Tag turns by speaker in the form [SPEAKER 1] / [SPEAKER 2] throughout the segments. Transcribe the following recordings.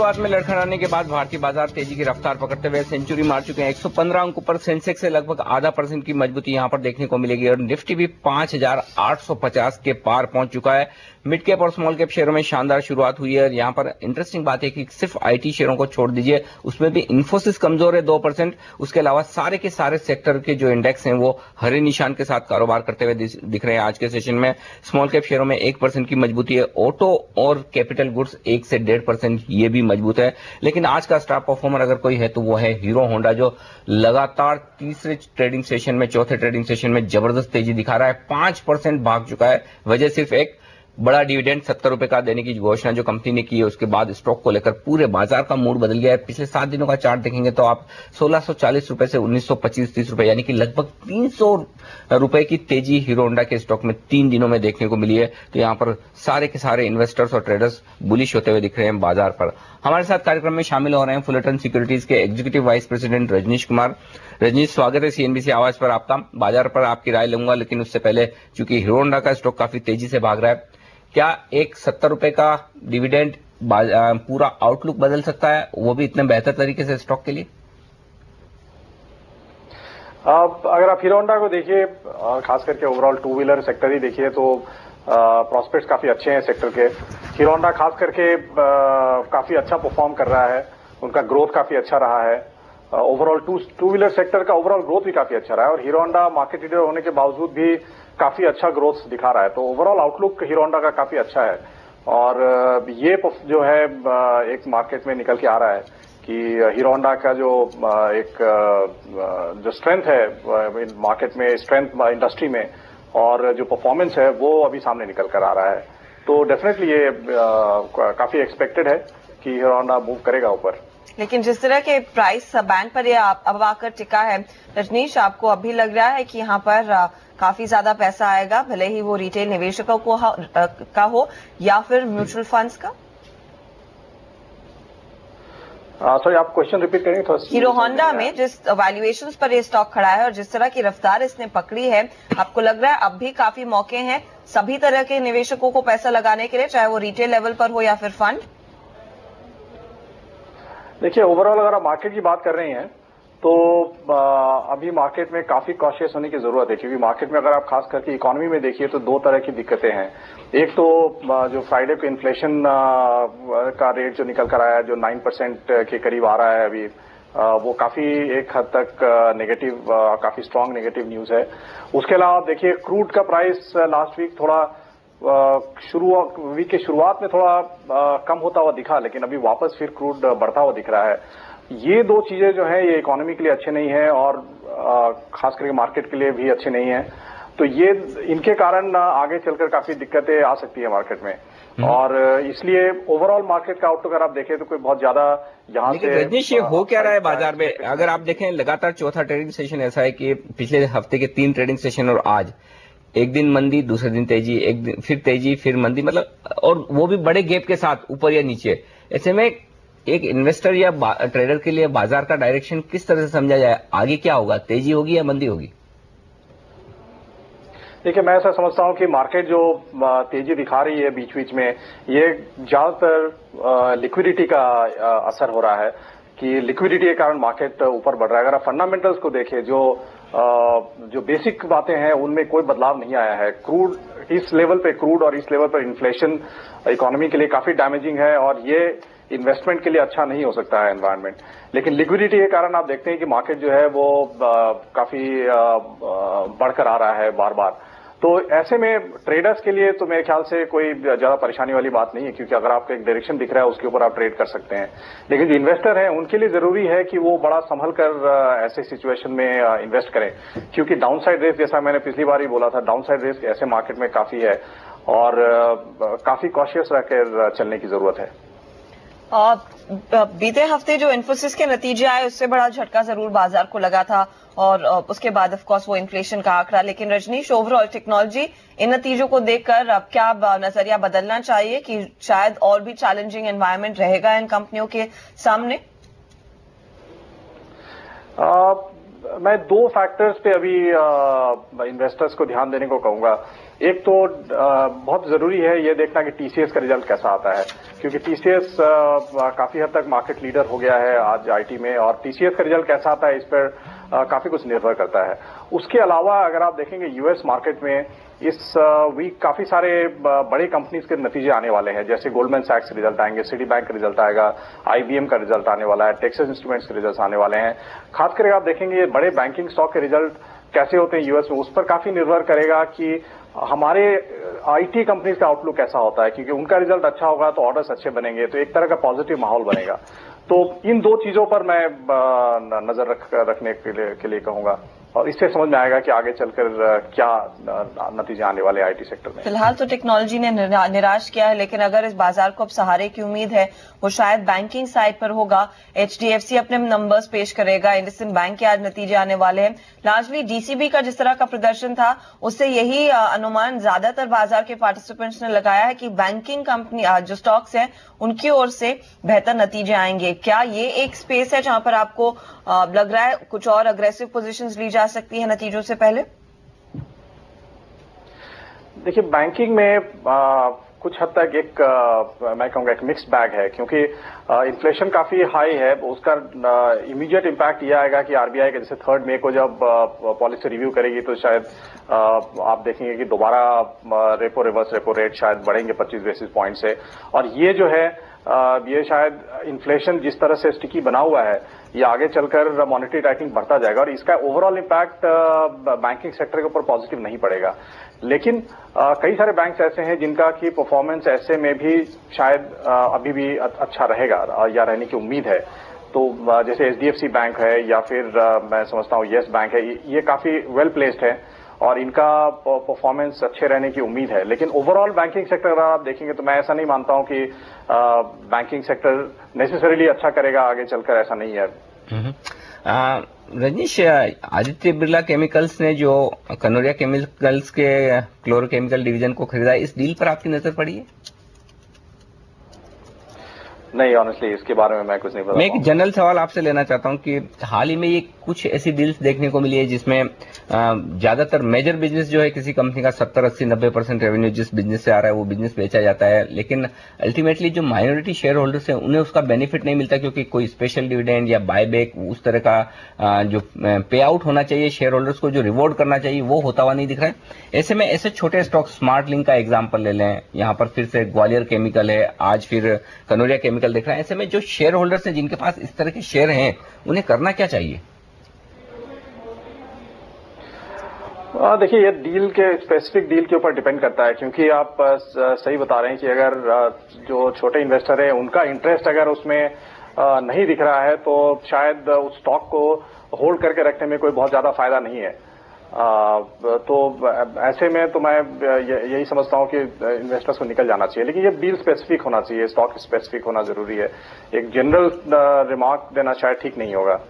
[SPEAKER 1] शुरुआत में लड़खड़ाने के बाद भारतीय बाजार तेजी की रफ्तार पकड़ते हुए सेंचुरी मार चुके हैं। 115 अंकों पर सेंसेक्स से लगभग आधा % की मजबूती यहां पर देखने को मिलेगी और निफ्टी भी 5,850 के पार पहुंच चुका है। मिड कैप और स्मॉल कैप शेयरों में शानदार शुरुआत हुई है और यहां पर इंटरेस्टिंग बात है कि सिर्फ आईटी शेयरों को छोड़ दीजिए, उसमें भी इन्फोसिस कमजोर है 2%। उसके अलावा सारे के सारे सेक्टर के जो इंडेक्स हैं वो हरे निशान के साथ कारोबार करते हुए दिख रहे हैं। आज के सेशन में स्मॉल कैप शेयरों में 1% की मजबूती है। ऑटो और कैपिटल गुड्स 1 से 1.5% ये भी मजबूत है। लेकिन आज का स्टार परफॉर्मर अगर कोई है तो वो है हीरो होंडा, जो लगातार तीसरे ट्रेडिंग सेशन में, चौथे ट्रेडिंग सेशन में जबरदस्त तेजी दिखा रहा है। 5% भाग चुका है। वजह सिर्फ एक बड़ा डिविडेंड 70 रुपए का देने की घोषणा जो कंपनी ने की है, उसके बाद स्टॉक को लेकर पूरे बाजार का मूड बदल गया है। पिछले 7 दिनों का चार्ट देखेंगे तो आप 1640 रुपए से 1925-30 रुपए, यानी कि लगभग 300 रुपए की तेजी हीरो होंडा के स्टॉक में 3 दिनों में देखने को मिली है। तो यहाँ पर सारे के सारे इन्वेस्टर्स और ट्रेडर्स बुलिश होते हुए दिख रहे हैं बाजार पर। हमारे साथ कार्यक्रम में शामिल हो रहे हैं फुलरटन सिक्योरिटीज के executive vice president Rajnish Kumar. Rajnish, स्वागत है सीएनबीसी आवाज पर आपका। बाजार पर आपकी राय लूंगा, लेकिन उससे पहले चूंकि हीरो होंडा का स्टॉक काफी तेजी से भाग रहा है, क्या एक 70 रुपए का डिविडेंड पूरा आउटलुक बदल सकता है, वो भी इतने बेहतर तरीके से स्टॉक के लिए?
[SPEAKER 2] अगर आप हीरो होंडा को देखिए, खास करके ओवरऑल टू व्हीलर सेक्टर ही देखिए तो प्रॉस्पेक्ट्स काफी अच्छे हैं सेक्टर के। हीरो होंडा खास करके काफी अच्छा परफॉर्म कर रहा है, उनका ग्रोथ काफी अच्छा रहा है। ओवरऑल टू व्हीलर सेक्टर का ओवरऑल ग्रोथ भी काफी अच्छा रहा है और हीरो होंडा मार्केट लीडर होने के बावजूद भी काफी अच्छा ग्रोथ दिखा रहा है। तो ओवरऑल आउटलुक हीरो होंडा का काफी अच्छा है और ये जो है एक मार्केट में निकल के आ रहा है कि हीरो होंडा का जो एक जो स्ट्रेंथ है मार्केट में, स्ट्रेंथ इंडस्ट्री में और जो परफॉर्मेंस है वो अभी सामने निकल कर आ रहा है। तो डेफिनेटली ये काफी एक्सपेक्टेड है कि हीरो होंडा मूव करेगा ऊपर।
[SPEAKER 3] लेकिन जिस तरह के प्राइस बैंड पर ये अब आकर टिका है, रजनीश, आपको अभी लग रहा है कि यहाँ पर काफी ज्यादा पैसा आएगा, भले ही वो रिटेल निवेशकों का हो या फिर म्यूचुअल फंड्स का?
[SPEAKER 2] सॉरी, आप क्वेश्चन रिपीट करेंगे थोड़ा।
[SPEAKER 3] हीरो होंडा में जिस वैल्यूएशंस पर ये स्टॉक खड़ा है और जिस तरह की रफ्तार इसने पकड़ी है, आपको लग रहा है अब भी काफी मौके हैं सभी तरह के निवेशकों को पैसा लगाने के लिए, चाहे वो रिटेल लेवल पर हो या फिर फंड?
[SPEAKER 2] देखिए, ओवरऑल अगर आप मार्केट की बात कर रहे हैं तो अभी मार्केट में काफी कॉशियस होने की जरूरत है, क्योंकि मार्केट में अगर आप खास करके इकोनॉमी में देखिए तो 2 तरह की दिक्कतें हैं। एक तो जो फ्राइडे को इन्फ्लेशन का रेट जो निकल कर आया है, जो 9% के करीब आ रहा है अभी, वो काफी एक हद तक नेगेटिव, काफी स्ट्रांग नेगेटिव न्यूज है। उसके अलावा आप देखिए क्रूड का प्राइस लास्ट वीक थोड़ा वीक के शुरुआत में थोड़ा कम होता हुआ दिखा, लेकिन अभी वापस फिर क्रूड बढ़ता हुआ दिख रहा है। ये 2 चीजें जो है ये इकोनॉमी के लिए अच्छे नहीं है और खास करके मार्केट के लिए भी अच्छे नहीं है। तो ये इनके कारण आगे चलकर काफी दिक्कतें आ सकती है मार्केट में और इसलिए ओवरऑल मार्केट का आउटलुक अगर आप देखें तो कोई बहुत ज्यादा यहाँ से।
[SPEAKER 1] रजनीश, ये हो क्या रहा है बाजार में? अगर आप देखें लगातार चौथा ट्रेडिंग सेशन ऐसा है कि पिछले हफ्ते के 3 ट्रेडिंग सेशन और आज एक दिन मंदी, दूसरे दिन तेजी, एक दिन फिर तेजी, फिर मंदी, मतलब, और वो भी बड़े गैप के साथ ऊपर या नीचे। ऐसे में एक इन्वेस्टर या ट्रेडर के लिए बाजार का डायरेक्शन किस तरह से समझा जाए? आगे क्या होगा, तेजी होगी या मंदी होगी?
[SPEAKER 2] देखिए, मैं ऐसा समझता हूं कि मार्केट जो तेजी दिखा रही है बीच बीच में, ये ज्यादातर लिक्विडिटी का असर हो रहा है कि लिक्विडिटी के कारण मार्केट ऊपर बढ़ रहा है। अगर आप फंडामेंटल्स को देखें, जो बेसिक बातें हैं उनमें कोई बदलाव नहीं आया है। क्रूड इस लेवल पे, क्रूड और इस लेवल पर इन्फ्लेशन इकोनॉमी के लिए काफी डैमेजिंग है और ये इन्वेस्टमेंट के लिए अच्छा नहीं हो सकता है एनवायरनमेंट। लेकिन लिक्विडिटी के कारण आप देखते हैं कि मार्केट जो है वो काफी बढ़कर आ रहा है बार बार। तो ऐसे में ट्रेडर्स के लिए तो मेरे ख्याल से कोई ज्यादा परेशानी वाली बात नहीं है, क्योंकि अगर आपको एक डायरेक्शन दिख रहा है उसके ऊपर आप ट्रेड कर सकते हैं। लेकिन जो इन्वेस्टर हैं उनके लिए जरूरी है कि वो बड़ा संभल कर ऐसे सिचुएशन में इन्वेस्ट करें, क्योंकि डाउनसाइड रिस्क, जैसा मैंने पिछली बार ही बोला था, डाउनसाइड रिस्क ऐसे मार्केट में काफी है और काफी कॉशियस रहकर चलने की जरूरत है।
[SPEAKER 3] बीते हफ्ते जो इन्फोसिस के नतीजे आए उससे बड़ा झटका जरूर बाजार को लगा था और उसके बाद ऑफ कोर्स वो इन्फ्लेशन का आंकड़ा। लेकिन रजनीश, ओवरऑल टेक्नोलॉजी इन नतीजों को देखकर अब क्या नजरिया बदलना चाहिए कि शायद और भी चैलेंजिंग एनवायरनमेंट रहेगा इन कंपनियों के सामने?
[SPEAKER 2] मैं दो फैक्टर्स पे अभी इन्वेस्टर्स को ध्यान देने को कहूंगा। एक तो बहुत जरूरी है ये देखना कि टीसीएस का रिजल्ट कैसा आता है, क्योंकि टीसीएस काफी हद तक मार्केट लीडर हो गया है आज आईटी में, और टीसीएस का रिजल्ट कैसा आता है इस पर काफी कुछ निर्भर करता है। उसके अलावा अगर आप देखेंगे यूएस मार्केट में इस वीक काफी सारे बड़े कंपनीज के नतीजे आने वाले हैं, जैसे गोल्डमैन सैक्स के रिजल्ट आएंगे, सिटी बैंक का रिजल्ट आएगा, आईबीएम का रिजल्ट आने वाला है, टेक्सास इंस्ट्रूमेंट्स के रिजल्ट आने वाले हैं। खास करके आप देखेंगे ये बड़े बैंकिंग स्टॉक के रिजल्ट कैसे होते हैं यूएस में, उस पर काफी निर्भर करेगा कि हमारे आईटी कंपनीज का आउटलुक कैसा होता है, क्योंकि उनका रिजल्ट अच्छा होगा तो ऑर्डर्स अच्छे बनेंगे, तो एक तरह का पॉजिटिव माहौल बनेगा। तो इन दो चीजों पर मैं नजर रखने के लिए कहूंगा, और इससे समझ में आएगा कि आगे चलकर क्या नतीजे आने वाले आईटी सेक्टर में।
[SPEAKER 3] फिलहाल तो टेक्नोलॉजी ने निराश किया है, लेकिन अगर इस बाजार को अब सहारे की उम्मीद है वो शायद बैंकिंग साइड पर होगा। एचडीएफसी अपने नंबर्स पेश करेगा, इंडसइंड बैंक के आज नतीजे आने वाले हैं। लार्जली डीसीबी का जिस तरह का प्रदर्शन था उससे यही अनुमान ज्यादातर बाजार के पार्टिसिपेंट्स ने लगाया है कि बैंकिंग कंपनी जो स्टॉक्स हैं उनकी ओर से बेहतर नतीजे आएंगे। क्या ये एक स्पेस है जहां पर आपको लग रहा है कुछ और अग्रेसिव पोजीशंस ली जा सकती है नतीजों से पहले?
[SPEAKER 2] देखिए, बैंकिंग में कुछ हद तक एक मैं कहूंगा एक मिक्स्ड बैग है, क्योंकि इन्फ्लेशन काफी हाई है। उसका इमीडिएट इम्पैक्ट ये आएगा कि आरबीआई के जैसे 3 मई को जब पॉलिसी रिव्यू करेगी तो शायद आप देखेंगे कि दोबारा रेपो रिवर्स रेपो रेट शायद बढ़ेंगे 25 बेसिस पॉइंट से, और ये जो है ये शायद इन्फ्लेशन जिस तरह से स्टिकी बना हुआ है ये आगे चलकर मॉनेटरी टाइटनिंग बढ़ता जाएगा, और इसका ओवरऑल इम्पैक्ट बैंकिंग सेक्टर के ऊपर पॉजिटिव नहीं पड़ेगा। लेकिन कई सारे बैंक्स ऐसे हैं जिनका की परफॉर्मेंस ऐसे में भी शायद अभी भी अच्छा रहेगा या रहने की उम्मीद है। तो जैसे एचडीएफसी बैंक है या फिर मैं समझता हूँ येस बैंक है, ये काफी वेल प्लेस्ड है और इनका परफॉर्मेंस अच्छे रहने की उम्मीद है। लेकिन ओवरऑल बैंकिंग सेक्टर अगर आप देखेंगे तो मैं ऐसा नहीं मानता हूं कि बैंकिंग सेक्टर नेसेसरीली अच्छा करेगा आगे चलकर, ऐसा नहीं है।
[SPEAKER 1] रजनीश, आदित्य बिरला केमिकल्स ने जो कनोरिया केमिकल्स के क्लोरोकेमिकल डिवीजन को खरीदा, इस डील पर आपकी नजर पड़ी है?
[SPEAKER 2] नहीं, ऑनेस्टली इसके बारे में मैं कुछ नहीं पता।
[SPEAKER 1] मैं एक जनरल सवाल आपसे लेना चाहता हूं कि हाल ही में ये कुछ ऐसी डील्स देखने को मिली है जिसमें ज्यादातर मेजर बिजनेस जो है किसी कंपनी का 70, 80, 90% रेवेन्यू जिस बिजनेस से आ रहा है वो बिजनेस बेचा जाता है, लेकिन अल्टीमेटली जो माइनॉरिटी शेयर होल्डर्स हैं उन्हें उसका बेनिफिट नहीं मिलता, क्योंकि कोई स्पेशल डिविडेंड या बायबैक उस तरह का जो पे आउट होना चाहिए शेयर होल्डर्स को, जो रिवॉर्ड करना चाहिए वो होता हुआ नहीं दिख रहा है। ऐसे में ऐसे छोटे स्टॉक, स्मार्ट लिंक का एग्जाम्पल ले लें, यहाँ पर फिर से ग्वालियर केमिकल है, आज फिर कनोरिया केमिकल दिख रहा है। ऐसे में जो शेयर होल्डर्स हैं जिनके पास इस तरह के शेयर हैं उन्हें करना क्या चाहिए?
[SPEAKER 2] देखिए, ये डील के स्पेसिफिक डील के ऊपर डिपेंड करता है, क्योंकि आप सही बता रहे हैं कि अगर जो छोटे इन्वेस्टर हैं उनका इंटरेस्ट अगर उसमें नहीं दिख रहा है तो शायद उस स्टॉक को होल्ड करके रखने में कोई बहुत ज्यादा फायदा नहीं है। तो ऐसे में तो मैं यही समझता हूं कि इन्वेस्टर्स को निकल जाना चाहिए, लेकिन ये डील स्पेसिफिक होना चाहिए, स्टॉक स्पेसिफिक होना जरूरी है। एक जनरल रिमार्क देना शायद ठीक नहीं होगा।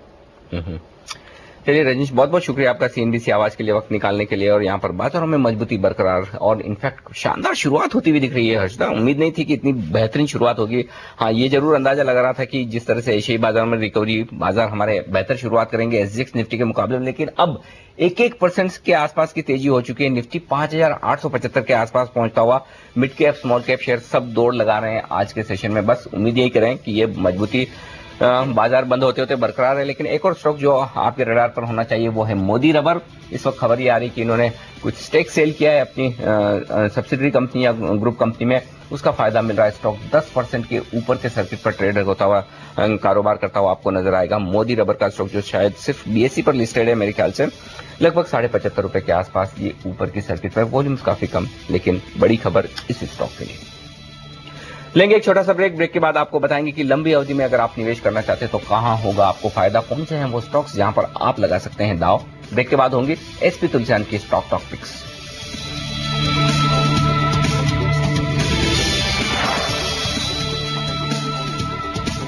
[SPEAKER 1] चलिए रजनीश, बहुत बहुत शुक्रिया आपका सीएनबीसी आवाज के लिए वक्त निकालने के लिए, और यहाँ पर बाजारों में मजबूती बरकरार और इनफैक्ट शानदार शुरुआत होती हुई दिख रही है। हर्षदा, उम्मीद नहीं थी कि इतनी बेहतरीन शुरुआत होगी। हाँ, ये जरूर अंदाजा लगा रहा था कि जिस तरह से एशियाई बाजार में रिकवरी, बाजार हमारे बेहतर शुरुआत करेंगे एसजीएक्स निफ्टी के मुकाबले में, लेकिन अब 1% के आसपास की तेजी हो चुकी है। निफ्टी 5875 के आसपास पहुंचता हुआ, mid cap small cap share सब दौड़ लगा रहे हैं आज के सेशन में। बस उम्मीद यही करें कि ये मजबूती बाजार बंद होते होते बरकरार है। लेकिन एक और स्टॉक जो आपके रडार पर होना चाहिए वो है मोदी रबर। इस वक्त खबर ये आ रही कि इन्होंने कुछ स्टेक सेल किया है अपनी सब्सिडरी कंपनी या ग्रुप कंपनी में, उसका फायदा मिल रहा है। स्टॉक 10% के ऊपर के सर्किट पर ट्रेड होता हुआ, कारोबार करता हुआ आपको नजर आएगा। मोदी रबर का स्टॉक जो शायद सिर्फ बीएसई पर लिस्टेड है, मेरे ख्याल से लगभग 75.5 रुपए के आसपास ये ऊपर की सर्किट पर, वॉल्यूम्स काफी कम, लेकिन बड़ी खबर इस स्टॉक के लिए। लेंगे एक छोटा सा ब्रेक के बाद आपको बताएंगे कि लंबी अवधि में अगर आप निवेश करना चाहते हैं तो कहां होगा आपको फायदा, कौन से हैं वो स्टॉक्स जहां पर आप लगा सकते हैं दाव। ब्रेक के बाद होंगी एसपी तुलसियान की स्टॉक टॉक पिक्स।